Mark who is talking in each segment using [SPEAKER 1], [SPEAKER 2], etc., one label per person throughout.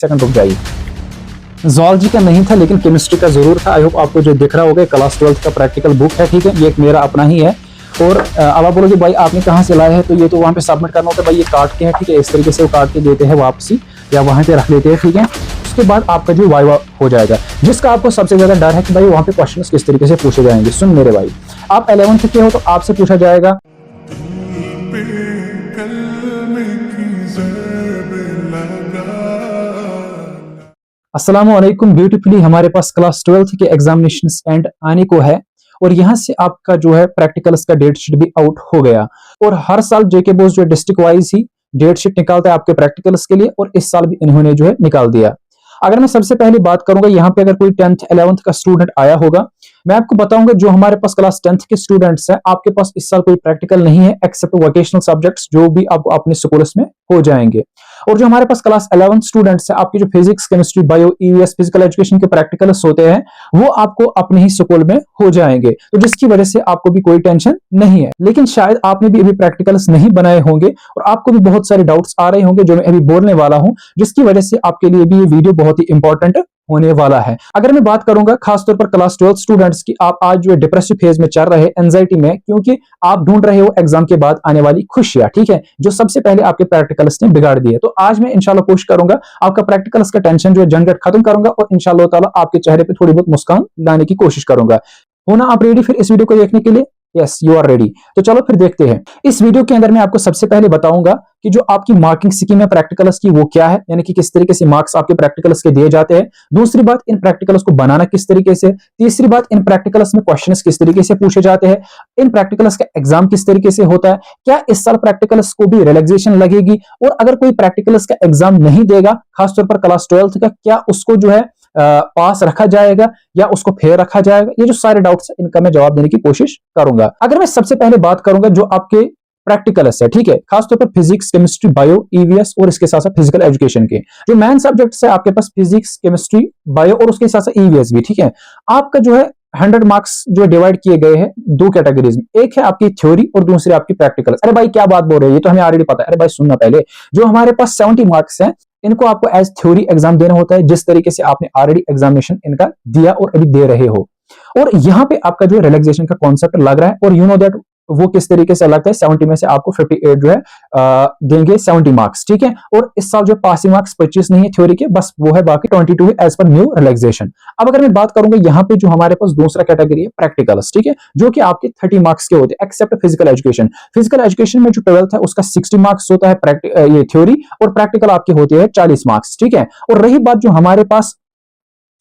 [SPEAKER 1] Second रुक जाइए। Zoology का नहीं था लेकिन केमिस्ट्री का जरूर था। आई होप आपको जो दिख रहा होगा क्लास 12th का प्रैक्टिकल बुक है, ठीक है। ये एक मेरा अपना ही है। और अब आप बोलोगे भाई आपने कहाँ से लाया है, तो ये तो वहाँ पे सबमिट करना होता है भाई। ये काट के है, ठीक है। इस तरीके से वो काट के देते हैं वापसी, या वहाँ पे रख देते हैं, ठीक है। उसके बाद आपका जो वाइवा हो जाएगा, जिसका आपको सबसे ज्यादा डर है कि भाई वहाँ पे क्वेश्चन किस तरीके से पूछे जाएंगे। सुन मेरे भाई, आप 11th के हो तो आपसे पूछा जाएगा अस्सलामुअलैकुम ब्यूटीफुली। हमारे पास क्लास 12th के एग्जामिनेशन एंड आने को है और यहाँ से आपका जो है प्रैक्टिकल्स का डेट शीट भी आउट हो गया। और हर साल जेके बोस जो डिस्ट्रिक्ट वाइज ही डेट शीट निकालता है आपके प्रैक्टिकल्स के लिए, और इस साल भी इन्होंने जो है निकाल दिया। अगर मैं सबसे पहले बात करूंगा, यहाँ पे अगर कोई 10th 11th का स्टूडेंट आया होगा, मैं आपको बताऊंगा जो हमारे पास क्लास 10th के स्टूडेंट्स हैं, आपके पास इस साल कोई प्रैक्टिकल नहीं है एक्सेप्ट वोकेशनल सब्जेक्ट्स जो भी आपको अपने स्कूल्स में हो जाएंगे। और जो हमारे पास क्लास 11th स्टूडेंट्स हैं, आपके जो physics chemistry bio EVS physical education के प्रैक्टिकल्स होते हैं वो आपको अपने ही स्कूल में हो जाएंगे, तो जिसकी वजह से आपको भी कोई टेंशन नहीं है। लेकिन शायद आपने भी अभी प्रैक्टिकल्स नहीं बनाए होंगे और आपको भी बहुत सारे डाउट्स आ रहे होंगे जो मैं अभी बोलने वाला हूं, जिसकी वजह से आपके लिए भी ये वीडियो बहुत ही इंपॉर्टेंट होने वाला है। अगर मैं बात करूंगा खासतौर पर क्लास 12 स्टूडेंट्स की, आप आज जो है डिप्रेसिव फेज में चल रहे हैं, एंजाइटी में, क्योंकि आप ढूंढ रहे हो एग्जाम के बाद आने वाली खुशियां, ठीक है, जो सबसे पहले आपके प्रैक्टिकल्स ने बिगाड़ दिए। तो आज मैं इंशाल्लाह कोशिश करूंगा आपका प्रैक्टिकल्स का टेंशन जो है झंझट खत्म करूंगा और इंशाल्लाह ताला आपके चेहरे पे थोड़ी बहुत मुस्कान लाने की कोशिश करूंगा। होना आप रेडी फिर इस वीडियो को देखने के लिए? Yes, you are ready. तो चलो फिर देखते हैं। इस वीडियो के अंदर मैं आपको सबसे पहले बताऊंगा कि जो आपकी मार्किंग स्कीम है प्रैक्टिकल्स की वो क्या है, यानी कि किस तरीके से मार्क्स आपके प्रैक्टिकल्स के दिए जाते हैं। दूसरी बात, इन प्रैक्टिकल्स को बनाना किस तरीके से। तीसरी बात, इन प्रैक्टिकल्स में क्वेश्चंस किस तरीके से पूछे जाते हैं। इन प्रैक्टिकल्स का एग्जाम किस तरीके से होता है। क्या इस साल प्रैक्टिकल्स को भी रिलैक्सेशन लगेगी, और अगर कोई प्रैक्टिकल्स का एग्जाम नहीं देगा खासतौर पर क्लास 12th का, क्या उसको जो है पास रखा जाएगा या उसको फेल रखा जाएगा। ये जो सारे डाउट्स है इनका मैं जवाब देने की कोशिश करूंगा। अगर मैं सबसे पहले बात करूंगा जो आपके प्रैक्टिकल्स है, ठीक है, खासतौर पर फिजिक्स केमिस्ट्री बायो ईवीएस और इसके साथ साथ फिजिकल एजुकेशन के जो मेन सब्जेक्ट्स है आपके पास, फिजिक्स केमिस्ट्री बायो और उसके साथ साथ ईवीएस भी, ठीक है। आपका जो है 100 मार्क्स जो डिवाइड किए गए हैं दो कैटेगरीज में, एक है आपकी थ्योरी और दूसरी आपकी प्रैक्टिकल। अरे भाई क्या बात बोल रहे हैं, ये तो हमें ऑलरेडी पता है। अरे भाई सुनना पहले, जो हमारे पास 70 मार्क्स हैं इनको आपको एज थ्योरी एग्जाम देना होता है, जिस तरीके से आपने ऑलरेडी एग्जामिनेशन इनका दिया और अभी दे रहे हो। और यहाँ पे आपका जो रिलैक्सेशन का कॉन्सेप्ट लग रहा है, और यू नो दैट वो किस तरीके से लगता है। 70 में से आपको 58 जो है देंगे 70 मार्क्स, ठीक है। और इस साल जो पासिंग मार्क्स 25 नहीं है थ्योरी के, बस वो है बाकी 22 है एज पर न्यू रिलैक्सेशन। अब अगर मैं बात करूंगा यहाँ पे जो हमारे पास दूसरा कैटेगरी है प्रैक्टिकल्स, ठीक है, जो कि आपके 30 मार्क्स के होते हैं except physical education. Physical education में जो 12th है उसका 60 मार्क्स होता है ये थ्योरी, और प्रैक्टिकल आपके होते हैं 40 मार्क्स, ठीक है। और रही बात जो हमारे पास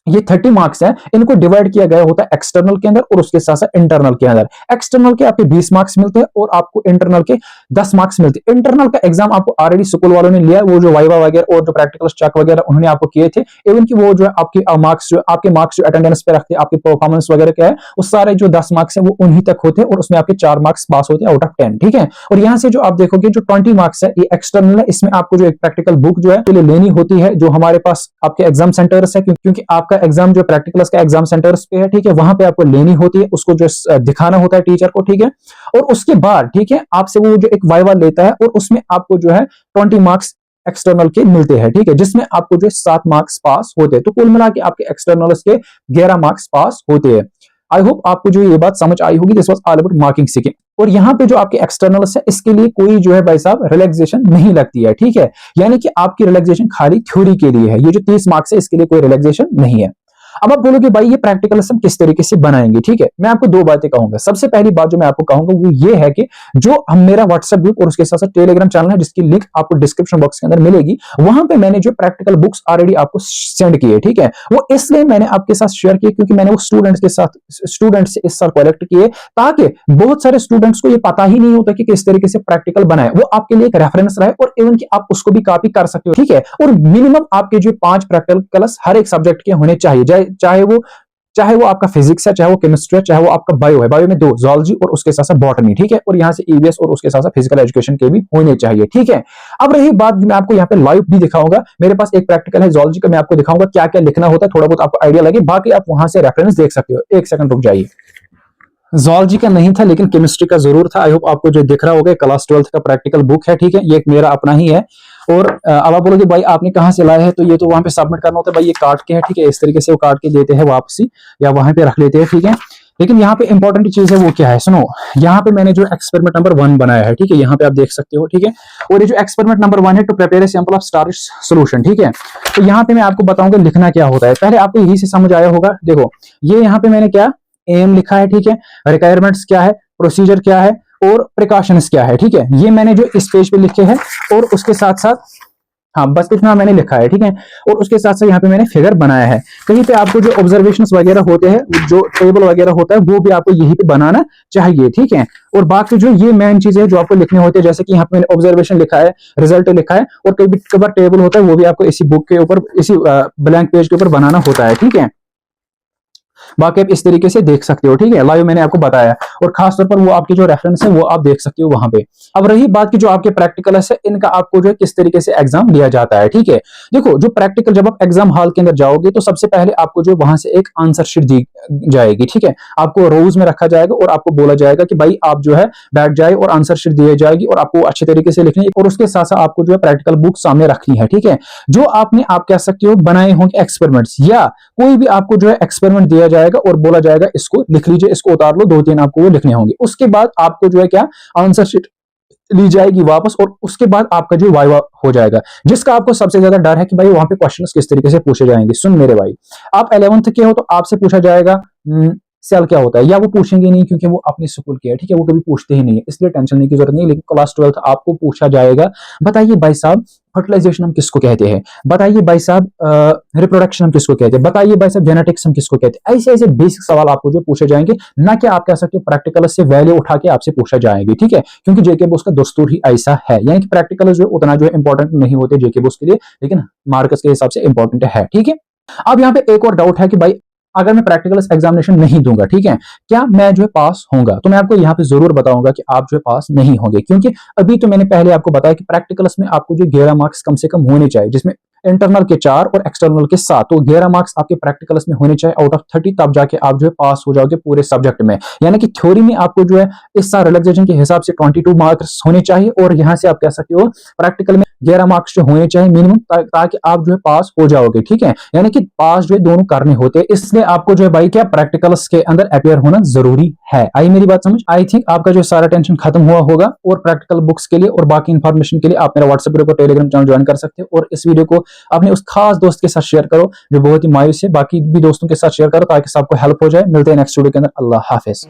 [SPEAKER 1] ये 30 मार्क्स हैं, इनको डिवाइड किया गया होता है एक्सटर्नल के अंदर और उसके साथ साथ इंटरनल के अंदर। एक्सटर्नल के आपके 20 मार्क्स मिलते हैं और आपको इंटरनल के 10 मार्क्स मिलते हैं। इंटरनल का एग्जाम आपको ऑलरेडी स्कूल वालों ने लिया, वो जो वाइवा वगैरह और जो प्रैक्टिकल चेक वगैरह उन्होंने आपको किए थे। इवन कि वो जो है आपके मार्क्स जो अटेंडेंस पे रखते हैं, आपके परफॉर्मेंस वगैरह क्या है, उस सारे जो 10 मार्क्स है वो उन्हीं तक होते हैं और उसमें आपके 4 मार्क्स पास होते हैं आउट ऑफ 10, ठीक है। और यहाँ से जो आप देखोगे जो 20 मार्क्स है ये एक्सटर्नल है, इसमें आपको जो एक प्रैक्टिकल बुक जो है लेनी होती है, जो हमारे पास आपके एग्जाम सेंटर्स है, क्योंकि आपका एग्जाम जो प्रैक्टिकल का एग्जाम सेंटर्स पे है, ठीक है, वहां पे आपको लेनी होती है, उसको जो दिखाना होता है टीचर को, ठीक है। और उसके बाद, ठीक है, आपसे वो जो एक वाइवा लेता है और उसमें आपको जो है 20 मार्क्स एक्सटर्नल के मिलते हैं, ठीक है, जिसमें आपको जो 7 मार्क्स पास होते हैं। तो कुल मिला के आपके एक्सटर्नल्स के 11 मार्क्स पास होते हैं। आई होप आपको जो ये बात समझ आई होगी। This was all about marking scheme. और यहाँ पे जो आपके एक्सटर्नल्स है इसके लिए कोई जो है भाई साहब रिलैक्सेशन नहीं लगती है, ठीक है, यानी कि आपकी रिलैक्सेशन खाली थ्योरी के लिए है। ये जो 30 मार्क्स है इसके लिए कोई रिलैक्सेशन नहीं है। अब आप बोलोगे भाई ये प्रैक्टिकल्स हम किस तरीके से बनाएंगे, ठीक है। मैं आपको दो बातें कहूंगा। सबसे पहली बात जो मैं आपको कहूंगा वो ये है कि जो हम मेरा व्हाट्सएप ग्रुप और उसके साथ साथ टेलीग्राम चैनल है, जिसकी लिंक आपको डिस्क्रिप्शन बॉक्स के अंदर मिलेगी, वहां पे मैंने जो प्रैक्टिकल बुक्स ऑलरेडी आपको सेंड किए, ठीक है, वो इसलिए मैंने आपके साथ शेयर किए क्योंकि मैंने वो स्टूडेंट्स से इस साल कलेक्ट किए, ताकि बहुत सारे स्टूडेंट्स को ये पता ही नहीं होता कि किस तरीके से प्रैक्टिकल बनाए, वो आपके लिए एक रेफरेंस रहे और इवन कि आप उसको भी कॉपी कर सकते हो, ठीक है। और मिनिमम आपके जो 5 प्रैक्टिकल्स हर एक सब्जेक्ट के होने चाहिए, चाहे वो आपका फिजिक्स है, चाहे वो केमिस्ट्री है, चाहे वो आपका बायो है। बायो में 2 ज़ूलॉजी और उसके साथ साथ बॉटनी, ठीक है। और यहां से ईवीएस और उसके साथ साथ फिजिकल एजुकेशन के भी होने चाहिए, ठीक है। अब रही बात, मैं आपको यहाँ पे लाइव भी दिखाऊंगा। मेरे पास एक प्रैक्टिकल है ज़ूलॉजी का, मैं आपको दिखाऊंगा क्या क्या लिखना होता है, थोड़ा बहुत आपको आइडिया लगे, बाकी आप वहां से रेफरेंस देख सकते हो। एक सेकंड रुक जाइए। ज़ूलॉजी का नहीं था लेकिन केमिस्ट्री का जरूर था। आई होप आपको जो दिख रहा होगा क्लास 12th का प्रैक्टिकल बुक है, ठीक है, ये एक मेरा अपना ही है। और अब आप बोलोगे भाई आपने कहाँ से लाया है, तो ये तो वहां पे सबमिट करना होता है भाई, ये काट के है, ठीक है, इस तरीके से वो काट के देते हैं वापसी या वहां पे रख लेते हैं, ठीक है। लेकिन यहाँ पे इंपॉर्टेंट चीज है वो क्या है, सुनो, यहाँ पे मैंने जो एक्सपेरिमेंट नंबर 1 बनाया है, ठीक है, यहाँ पे आप देख सकते हो, ठीक है। और ये जो एक्सपेरिमेंट नंबर 1 है, to prepare a sample of starch solution, ठीक है। तो यहाँ पे मैं आपको बताऊंगा लिखना क्या होता है। पहले आपको यही से समझ आया होगा, देखो ये यहाँ पे मैंने क्या एम लिखा है, ठीक है, रिक्वायरमेंट्स क्या है, प्रोसीजर क्या है और प्रिकॉशंस क्या है, ठीक है, ये मैंने जो इस पेज पे लिखे हैं। और उसके साथ साथ हाँ बस इतना मैंने लिखा है, ठीक है। और उसके साथ साथ यहाँ पे मैंने फिगर बनाया है। कहीं पे आपको जो ऑब्जर्वेशंस वगैरह होते हैं, जो टेबल वगैरह होता है, वो भी आपको यहीं पे बनाना चाहिए, ठीक है। और बाकी जो ये मेन चीजें जो आपको लिखने होते हैं, जैसे कि यहाँ पे मैंने ऑब्जर्वेशन लिखा है, रिजल्ट लिखा है, और कभी कभार टेबल होता है, वो भी आपको इसी बुक के ऊपर, इसी ब्लैंक पेज के ऊपर बनाना होता है, ठीक है। बाकी आप इस तरीके से देख सकते हो, ठीक है, लाइव मैंने आपको बताया। और खासतौर पर वो आपकी जो रेफरेंस है वो आप देख सकते हो वहां पे। अब रही बात की जो आपके प्रैक्टिकल है, इनका आपको जो है किस तरीके से एग्जाम लिया जाता है, ठीक है। देखो जो प्रैक्टिकल, जब आप एग्जाम हॉल के अंदर जाओगे तो सबसे पहले आपको जो वहां से एक आंसर शीट दी जाएगी, ठीक है। आपको रोज में रखा जाएगा और आपको बोला जाएगा कि भाई आप जो है बैठ जाए और आंसर शीट दी जाएगी और आपको अच्छे तरीके से लिखनी है। और उसके साथ साथ आपको जो है प्रैक्टिकल बुक सामने रखनी है, ठीक है। जो आपने, आप कह सकते हो, बनाए होंगे एक्सपेरिमेंट्स, या कोई भी आपको जो है एक्सपेरिमेंट दिया जाएगा और बोला जाएगा इसको लिख लीजिए, इसको उतार लो, 2-3 आपको वो लिखने होंगे। उसके बाद आपको जो है क्या आंसर शीट ली जाएगी वापस, और उसके बाद आपका जो वाइवा हो जाएगा, जिसका आपको सबसे ज्यादा डर है कि भाई वहां पे क्वेश्चंस किस तरीके से पूछे जाएंगे। सुन मेरे भाई, आप 11th के हो तो आपसे पूछा जाएगा सेल क्या होता है, या वो पूछेंगे नहीं क्योंकि वो अपने स्कूल के है, ठीक है, वो कभी पूछते ही नहीं है, इसलिए टेंशन लेने की जरूरत नहीं। लेकिन क्लास 12th आपको पूछा जाएगा, बताइए भाई साहब फर्टिलाइजेशन हम किसको कहते हैं, बताइए भाई साहब रिप्रोडक्शन हम किसको कहते हैं, बताइए भाई साहब जेनेटिक्स हम किसको कहते हैं। ऐसे ऐसे बेसिक सवाल आपको जो पूछे जाएंगे, ना कि आप कह सकते हो प्रैक्टिकल से वैल्यू उठा के आपसे पूछा जाएंगे, ठीक है। क्योंकि जेके बोस का दस्तूर ही ऐसा है, यानी कि प्रैक्टिकल जो उतना जो है इंपॉर्टेंट नहीं होते जेके बोस के लिए, लेकिन मार्क्स के हिसाब से इंपॉर्टेंट है, ठीक है। अब यहाँ पे एक और डाउट है कि भाई अगर मैं प्रैक्टिकल एग्जामिनेशन नहीं दूंगा, ठीक है, क्या मैं जो है पास होऊंगा? तो मैं आपको यहाँ पे जरूर बताऊंगा कि आप जो है पास नहीं होंगे, क्योंकि अभी तो मैंने पहले आपको बताया कि प्रैक्टिकल्स में आपको जो 11 मार्क्स कम से कम होने चाहिए, जिसमें इंटरनल के 4 और एक्सटर्नल के 7, तो 11 मार्क्स आपके प्रैक्टिकल्स में होने चाहिए आउट ऑफ 30, तब जाके आप जो है पास हो जाओगे पूरे सब्जेक्ट में। यानी कि थ्योरी में आपको जो है इस साल रिलैक्सेशन के हिसाब से 22 मार्क्स होने चाहिए, और यहाँ से आप कह सकते हो प्रैक्टिकल में 11 मार्क्स जो होने चाहिए मिनिमम, ताकि आप जो है पास हो जाओगे, ठीक है। यानी कि पास जो है दोनों करने होते हैं, इसलिए आपको जो है भाई क्या प्रैक्टिकल्स के अंदर अपियर होना जरूरी है। आई मेरी बात समझ? आई थिंक आपका जो सारा टेंशन खत्म हुआ होगा। और प्रैक्टिकल बुक्स के लिए और बाकी इन्फॉर्मेशन के लिए आप मेरा व्हाट्सएप ग्रुप और टेलीग्राम चैनल ज्वाइन कर सकते हो। और इस वीडियो को अपने उस खास दोस्त के साथ शेयर करो जो बहुत ही मायूस है, बाकी भी दोस्तों के साथ शेयर करो ताकि सबको हेल्प हो जाए। मिलते हैं नेक्स्ट वीडियो के अंदर। अल्लाह हाफिज।